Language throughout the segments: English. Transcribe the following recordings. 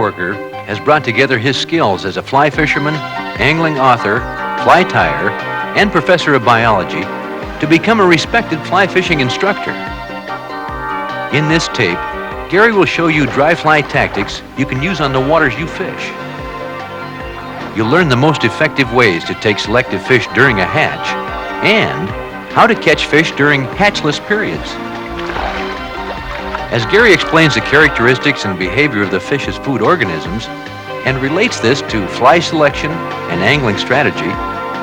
Borger has brought together his skills as a fly fisherman, angling author, fly tyer, and professor of biology to become a respected fly fishing instructor. In this tape, Gary will show you dry fly tactics you can use on the waters you fish. You'll learn the most effective ways to take selective fish during a hatch and how to catch fish during hatchless periods. As Gary explains the characteristics and behavior of the fish's food organisms and relates this to fly selection and angling strategy,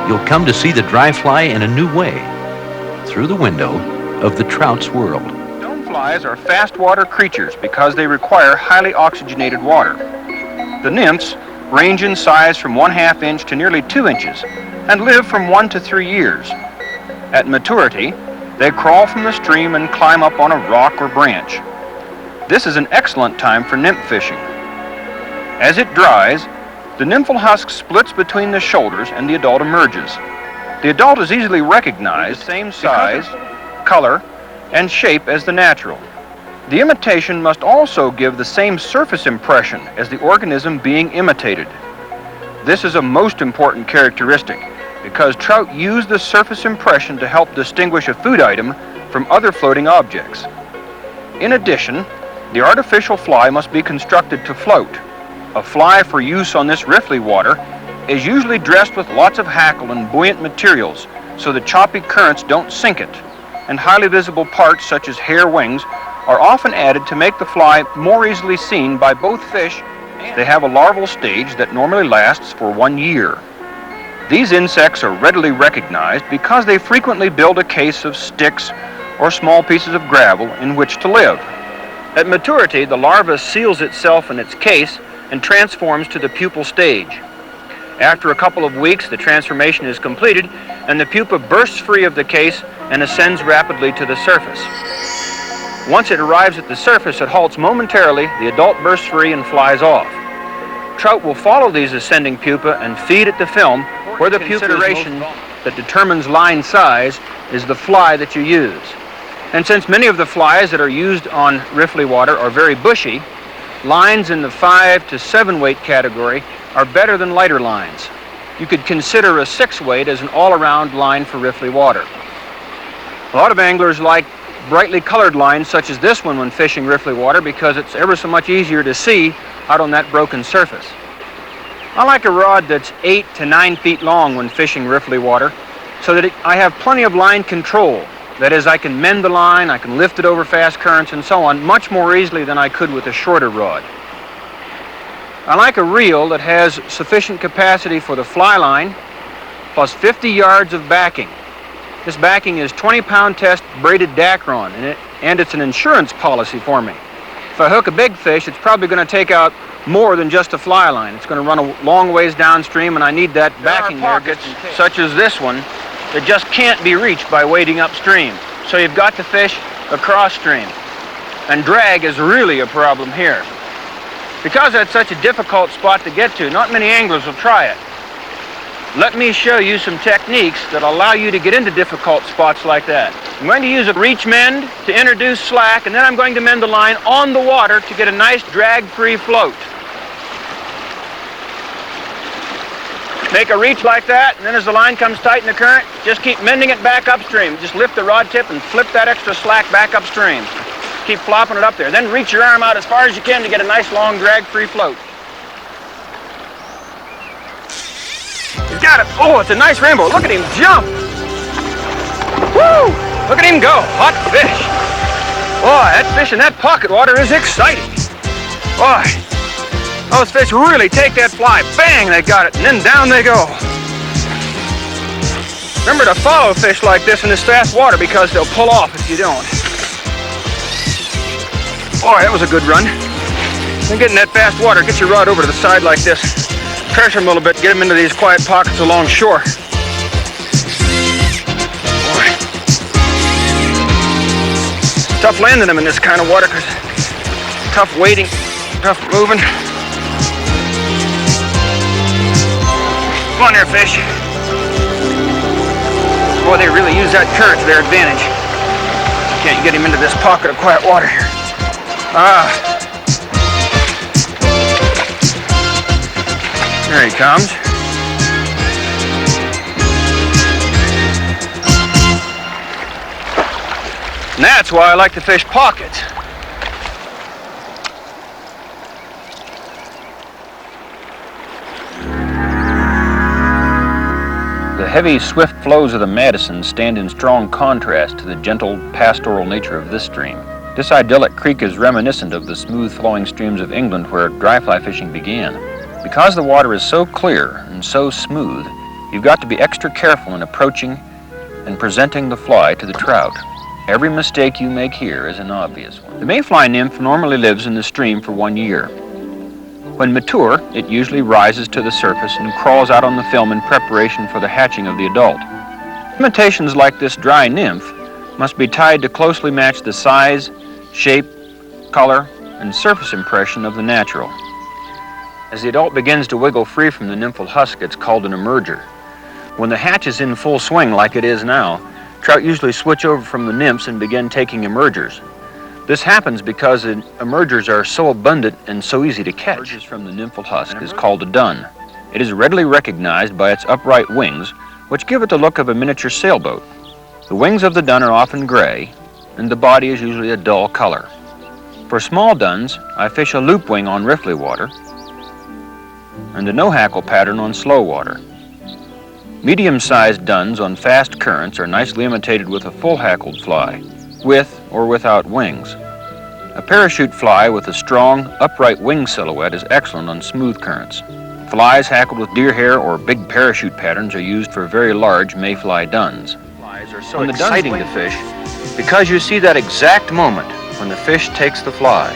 you'll come to see the dry fly in a new way through the window of the trout's world. Stoneflies are fast water creatures because they require highly oxygenated water. The nymphs range in size from 1/2 inch to nearly 2 inches and live from 1 to 3 years. At maturity, they crawl from the stream and climb up on a rock or branch. This is an excellent time for nymph fishing. As it dries, the nymphal husk splits between the shoulders and the adult emerges. The adult is easily recognized, the same size, color, and shape as the natural. The imitation must also give the same surface impression as the organism being imitated. This is a most important characteristic because trout use the surface impression to help distinguish a food item from other floating objects. In addition, the artificial fly must be constructed to float. A fly for use on this riffly water is usually dressed with lots of hackle and buoyant materials so the choppy currents don't sink it, and highly visible parts such as hair wings are often added to make the fly more easily seen by both fish. They have a larval stage that normally lasts for 1 year. These insects are readily recognized because they frequently build a case of sticks or small pieces of gravel in which to live. At maturity, the larva seals itself in its case and transforms to the pupal stage. After a couple of weeks, the transformation is completed and the pupa bursts free of the case and ascends rapidly to the surface. Once it arrives at the surface, it halts momentarily, the adult bursts free and flies off. Trout will follow these ascending pupa and feed at the film, where the consideration that determines line size is the fly that you use. And since many of the flies that are used on riffly water are very bushy, lines in the 5 to 7 weight category are better than lighter lines. You could consider a 6 weight as an all-around line for riffly water. A lot of anglers like brightly colored lines such as this one when fishing riffly water because it's ever so much easier to see out on that broken surface. I like a rod that's 8 to 9 feet long when fishing riffly water so that I have plenty of line control. That is, I can mend the line, I can lift it over fast currents and so on much more easily than I could with a shorter rod. I like a reel that has sufficient capacity for the fly line plus 50 yards of backing. This backing is 20-pound test braided Dacron, and it's an insurance policy for me. If I hook a big fish, it's probably going to take out more than just a fly line. It's going to run a long ways downstream, and I need that backing there, such as this one, that just can't be reached by wading upstream. So you've got to fish across stream. And drag is really a problem here. Because that's such a difficult spot to get to, not many anglers will try it. Let me show you some techniques that allow you to get into difficult spots like that. I'm going to use a reach mend to introduce slack, and then I'm going to mend the line on the water to get a nice drag-free float. Make a reach like that, and then as the line comes tight in the current, just keep mending it back upstream. Just lift the rod tip and flip that extra slack back upstream. Keep flopping it up there. Then reach your arm out as far as you can to get a nice long drag-free float. You got it. Oh, it's a nice rainbow. Look at him jump. Woo! Look at him go. Hot fish. Boy, that fish in that pocket water is exciting. Boy, those fish really take that fly. Bang, they got it, and then down they go. Remember to follow fish like this in this fast water because they'll pull off if you don't. Boy, that was a good run. Then get in that fast water, get your rod over to the side like this. Pressure them a little bit, get them into these quiet pockets along shore. Boy. Tough landing them in this kind of water because tough wading, tough moving. Come on there, fish. Boy, they really use that current to their advantage. Can't get him into this pocket of quiet water here. There he comes. And that's why I like to fish pockets. The heavy, swift flows of the Madison stand in strong contrast to the gentle, pastoral nature of this stream. This idyllic creek is reminiscent of the smooth-flowing streams of England where dry fly fishing began. Because the water is so clear and so smooth, you've got to be extra careful in approaching and presenting the fly to the trout. Every mistake you make here is an obvious one. The mayfly nymph normally lives in the stream for 1 year. When mature, it usually rises to the surface and crawls out on the film in preparation for the hatching of the adult. Imitations like this dry nymph must be tied to closely match the size, shape, color, and surface impression of the natural. As the adult begins to wiggle free from the nymphal husk, it's called an emerger. When the hatch is in full swing like it is now, trout usually switch over from the nymphs and begin taking emergers. This happens because the emergers are so abundant and so easy to catch. Emerges from the nymphal husk is called a dun. It is readily recognized by its upright wings, which give it the look of a miniature sailboat. The wings of the dun are often gray, and the body is usually a dull color. For small duns, I fish a loop wing on riffly water and a no-hackle pattern on slow water. Medium-sized duns on fast currents are nicely imitated with a full-hackled fly, with or without wings. A parachute fly with a strong, upright wing silhouette is excellent on smooth currents. Flies hackled with deer hair or big parachute patterns are used for very large mayfly duns. Flies are so exciting to fish because you see that exact moment when the fish takes the fly.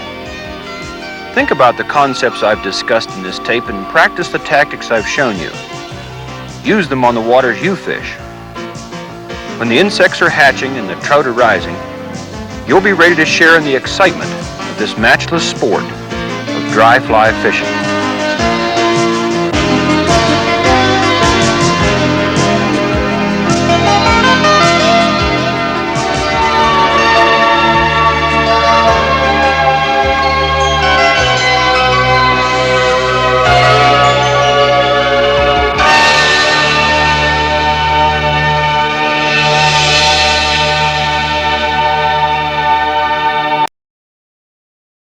Think about the concepts I've discussed in this tape and practice the tactics I've shown you. Use them on the waters you fish. When the insects are hatching and the trout are rising, you'll be ready to share in the excitement of this matchless sport of dry fly fishing.